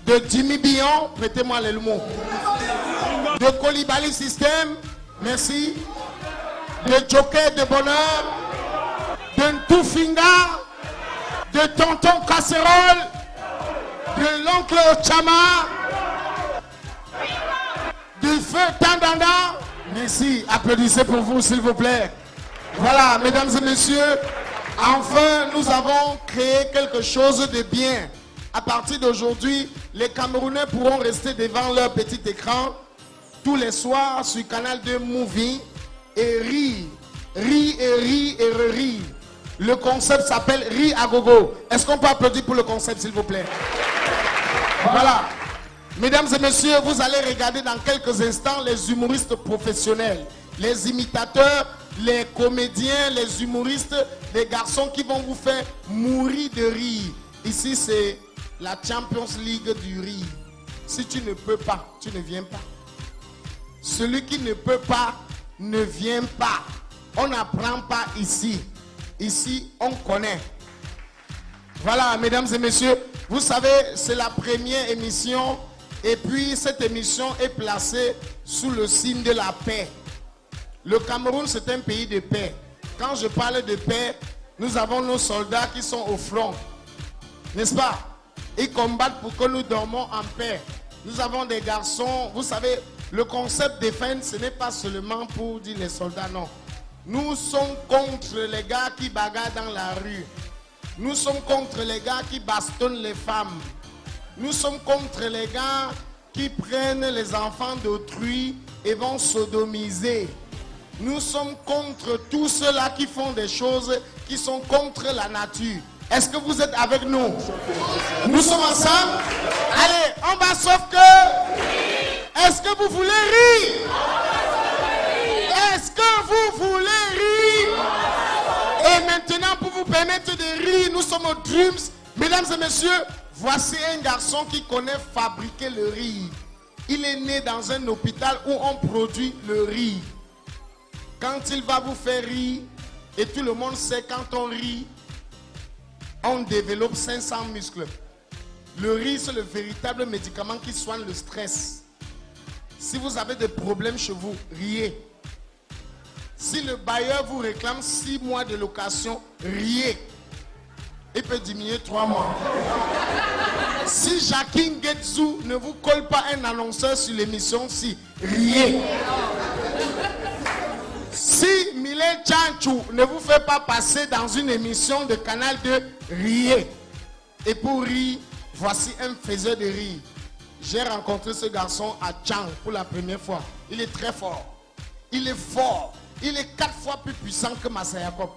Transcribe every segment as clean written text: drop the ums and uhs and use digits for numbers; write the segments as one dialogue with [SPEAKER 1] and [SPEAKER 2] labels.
[SPEAKER 1] de Jimmy Bion, prêtez-moi les mots, de Colibali System, merci, de Joker de Bonheur, de Ntoufinga, de Tonton Casserole, de l'oncle Ochama, du feu Tandanda. Merci, applaudissez pour vous s'il vous plaît. Voilà, mesdames et messieurs, enfin nous avons créé quelque chose de bien. À partir d'aujourd'hui, les Camerounais pourront rester devant leur petit écran tous les soirs sur Canal 2 Movie et rire, rire et rire et rire. Le concept s'appelle Rire à gogo. Est-ce qu'on peut applaudir pour le concept s'il vous plaît? Voilà. Mesdames et messieurs, vous allez regarder dans quelques instants les humoristes professionnels, les imitateurs, les comédiens, les humoristes, les garçons qui vont vous faire mourir de rire. Ici, c'est la Champions League du rire. Si tu ne peux pas, tu ne viens pas. Celui qui ne peut pas, ne vient pas. On n'apprend pas ici. Ici, on connaît. Voilà, mesdames et messieurs, vous savez, c'est la première émission. Et puis, cette émission est placée sous le signe de la paix. Le Cameroun, c'est un pays de paix. Quand je parle de paix, nous avons nos soldats qui sont au front. N'est-ce pas? Ils combattent pour que nous dormons en paix. Nous avons des garçons, vous savez, le concept défense, ce n'est pas seulement pour dire les soldats, non. Nous sommes contre les gars qui bagarrent dans la rue. Nous sommes contre les gars qui bastonnent les femmes. Nous sommes contre les gars qui prennent les enfants d'autrui et vont sodomiser. Nous sommes contre tous ceux-là qui font des choses qui sont contre la nature. Est-ce que vous êtes avec nous? Nous sommes ensemble? Allez, on va sauf que... Est-ce que vous voulez rire? Est-ce que vous voulez rire? Et maintenant, pour vous permettre de rire, nous sommes au Dreams. Mesdames et messieurs, voici un garçon qui connaît fabriquer le riz. Il est né dans un hôpital où on produit le riz. Quand il va vous faire rire, et tout le monde sait quand on rit, on développe 500 muscles. Le riz, c'est le véritable médicament qui soigne le stress. Si vous avez des problèmes chez vous, riez. Si le bailleur vous réclame 6 mois de location, riez. Il peut diminuer 3 mois. Si Jacqueline Guetzou ne vous colle pas un annonceur sur l'émission, si, riez. Si Millet Tchanchou ne vous fait pas passer dans une émission de Canal 2, riez. Et pour rire, voici un faiseur de rire. J'ai rencontré ce garçon à Tchang pour la première fois. Il est très fort. Il est fort. Il est 4 fois plus puissant que Massayakob.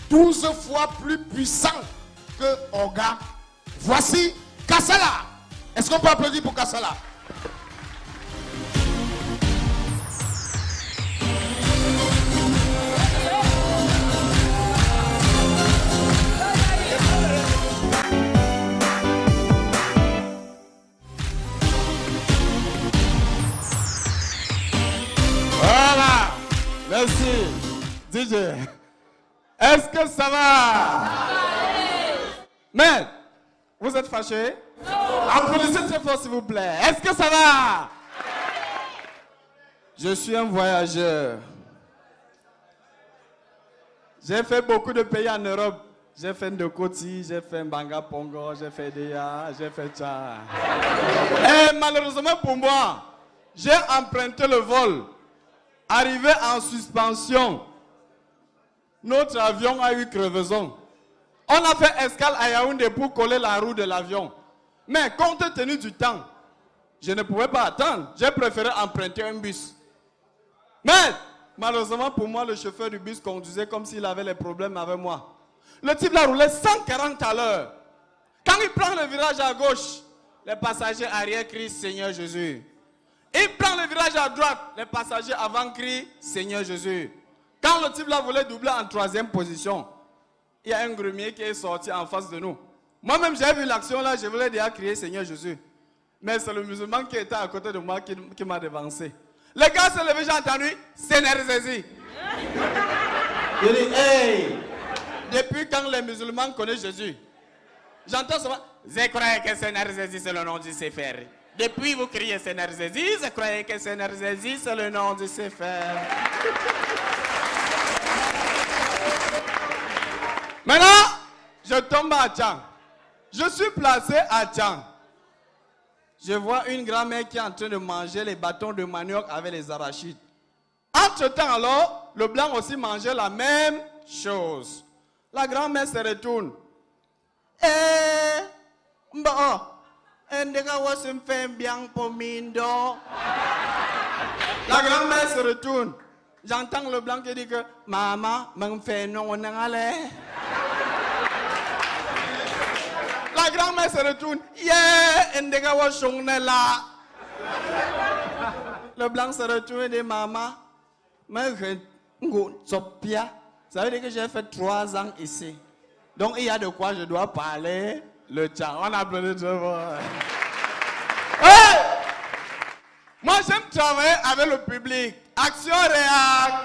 [SPEAKER 1] 12 fois plus puissant que Oga. Voici Kassala. Est-ce qu'on peut applaudir pour Kassala? Voilà. Merci. DJ. Est-ce que ça va? Mais, vous êtes fâché? Applaudissez très fort s'il vous plaît. Est-ce que ça va? Je suis un voyageur. J'ai fait beaucoup de pays en Europe. J'ai fait Ndokoti, j'ai fait Mbanga Pongo, j'ai fait Deya, j'ai fait Tcha. Et malheureusement pour moi, j'ai emprunté le vol. Arrivé en suspension, notre avion a eu crevaison. On a fait escale à Yaoundé pour coller la roue de l'avion. Mais compte tenu du temps, je ne pouvais pas attendre. J'ai préféré emprunter un bus. Mais malheureusement pour moi, le chauffeur du bus conduisait comme s'il avait les problèmes avec moi. Le type l'a roulé 140 à l'heure. Quand il prend le virage à gauche, les passagers arrière crient Seigneur Jésus. Il prend le virage à droite, les passagers avant crient Seigneur Jésus. Quand le type là voulait doubler en 3e position, il y a un grumier qui est sorti en face de nous. Moi-même, j'ai vu l'action là, je voulais déjà crier Seigneur Jésus. Mais c'est le musulman qui était à côté de moi qui m'a devancé. Les gars se levaient, j'ai entendu Seigneur Jésus. Il dit hey! Depuis quand les musulmans connaissent Jésus? J'entends ça.
[SPEAKER 2] Je croyais que Seigneur Jésus, c'est le nom du Sefer. Depuis vous criez Seigneur Jésus, je croyais que Seigneur Jésus, c'est le nom du Sefer. Maintenant, je tombe à Tchang. Je suis placé à Tchang. Je vois une grand-mère qui est en train de manger les bâtons de manioc avec les arachides. Entre-temps, alors, le blanc aussi mangeait la même chose. La grand-mère se retourne. La grand-mère se retourne. J'entends le blanc qui dit que maman, me fait non, on allait. La grand-mère se retourne. Le blanc se retourne et dit maman, ça veut dire que j'ai fait 3 ans ici. Donc il y a de quoi je dois parler le Tchang. On applaudit très fort. Hey! Moi j'aime travailler avec le public. Action réaction.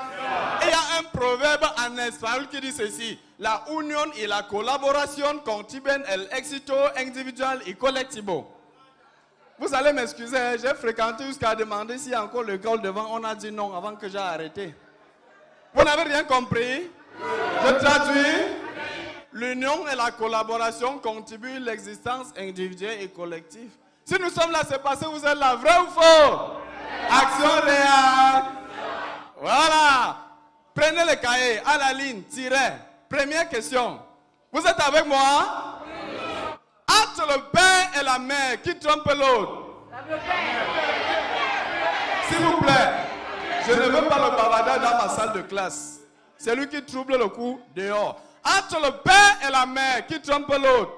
[SPEAKER 2] Il y a un proverbe en espagnol qui dit ceci. La union y la collaboration contribuyen el éxito individual y colectivo. Vous allez m'excuser, j'ai fréquenté jusqu'à demander s'il y a encore le col devant. On a dit non avant que j'ai arrêté. Vous n'avez rien compris? Je traduis. L'union et la collaboration contribuent à l'existence individuelle et collective. Si nous sommes là, c'est parce que vous êtes là. Vrai ou faux? Action réelle. Voilà. Prenez le cahier, à la ligne, tirez. Première question. Vous êtes avec moi? Entre le père et la mère, qui trompe l'autre? S'il vous plaît, je ne veux pas le bavardage dans ma salle de classe. C'est lui qui trouble le coup dehors. Entre le père et la mère, qui trompe l'autre?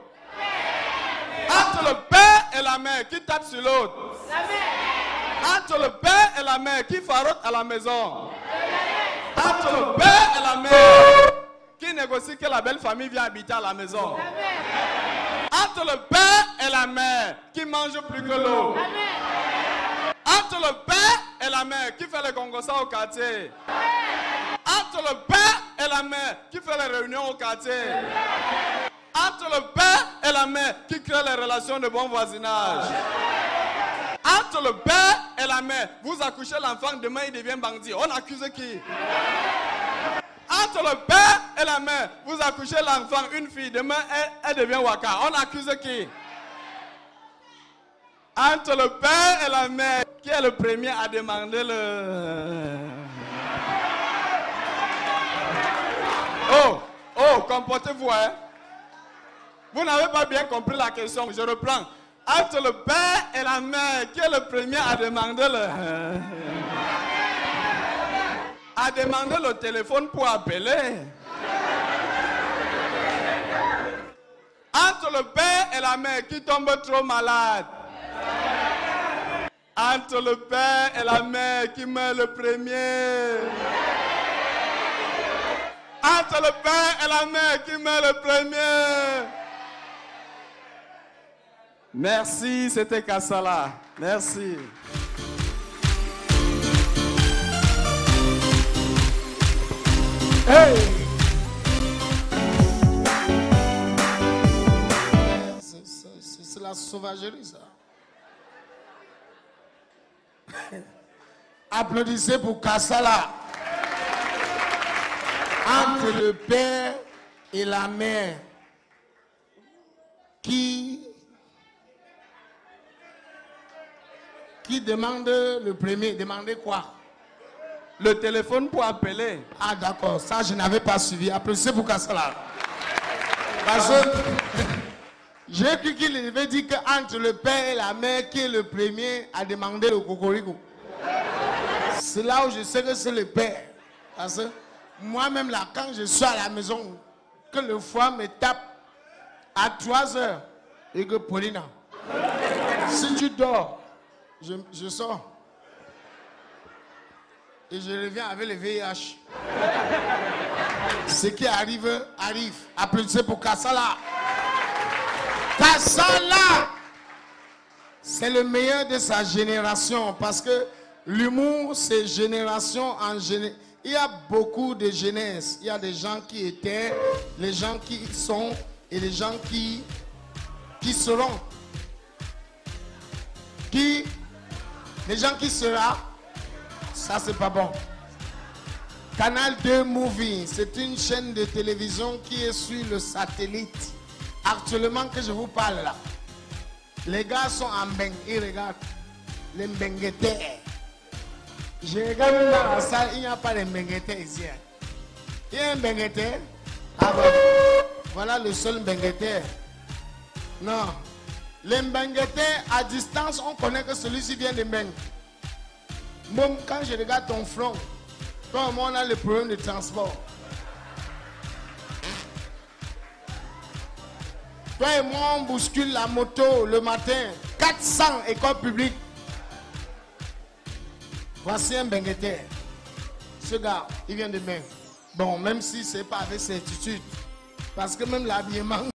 [SPEAKER 2] Entre le père et la mère, qui tape sur l'autre? Entre le père et la mère, qui farote à la maison? Entre le père et la mère, qui négocie que la belle famille vient habiter à la maison? Entre le père et la mère, qui mange plus que l'autre? Entre le père et la mère, qui fait les congossas au quartier? Entre le père et la mère, qui fait les réunions au quartier? Entre le père et la mère, qui crée les relations de bon voisinage? Entre le père et la mère, vous accouchez l'enfant, demain il devient bandit. On accuse qui? Entre le père et la mère, vous accouchez l'enfant, une fille, demain elle devient waka. On accuse qui? Entre le père et la mère, qui est le premier à demander le... Oh, comportez-vous, hein? Vous n'avez pas bien compris la question, je reprends. Entre le père et la mère, qui est le premier à demander le téléphone pour appeler? Entre le père et la mère, qui tombe trop malade? Entre le père et la mère, qui meurt le premier? Entre le père et la mère, qui meurt le premier? Merci, c'était Kassala. Merci.
[SPEAKER 1] Hey! C'est la sauvagerie, ça. Applaudissez pour Kassala. Entre le père et la mère, qui demande le premier? Demandez quoi?
[SPEAKER 2] Le téléphone pour appeler.
[SPEAKER 1] Ah d'accord, ça je n'avais pas suivi. Applaudissez pour Kassala. Parce que j'ai cru qu'il avait dit qu'entre le père et la mère, qui est le premier à demander le cocorico. C'est là où je sais que c'est le père. Parce que moi-même là, quand je suis à la maison, que le foie me tape à 3 heures, et que Paulina, si tu dors, je sors. Et je reviens avec le VIH. Ce qui arrive, arrive. Applaudissez pour Kassala. Kassala, c'est le meilleur de sa génération. Parce que l'humour, c'est génération en génération. Il y a beaucoup de jeunesse. Il y a des gens qui étaient, les gens qui sont et les gens qui qui seront. Les gens qui seront, ça c'est pas bon. Canal 2 Movie, c'est une chaîne de télévision qui est sur le satellite. Actuellement que je vous parle là, les gars sont en beng, ils regardent les benguetés. Je regarde dans la salle, il n'y a pas de benguetés ici. Il y a un bengueté. Ah bon, voilà le seul bengueté. Non. Les benguetés à distance, on connaît que celui-ci vient de Mbeng. Bon, quand je regarde ton front, toi et moi on a le problème de transport. Toi et moi on bouscule la moto le matin. 400 écoles publiques. Voici un bengueté. Ce gars, il vient de Mbeng. Bon, même si c'est pas avec certitude. Parce que même l'habillement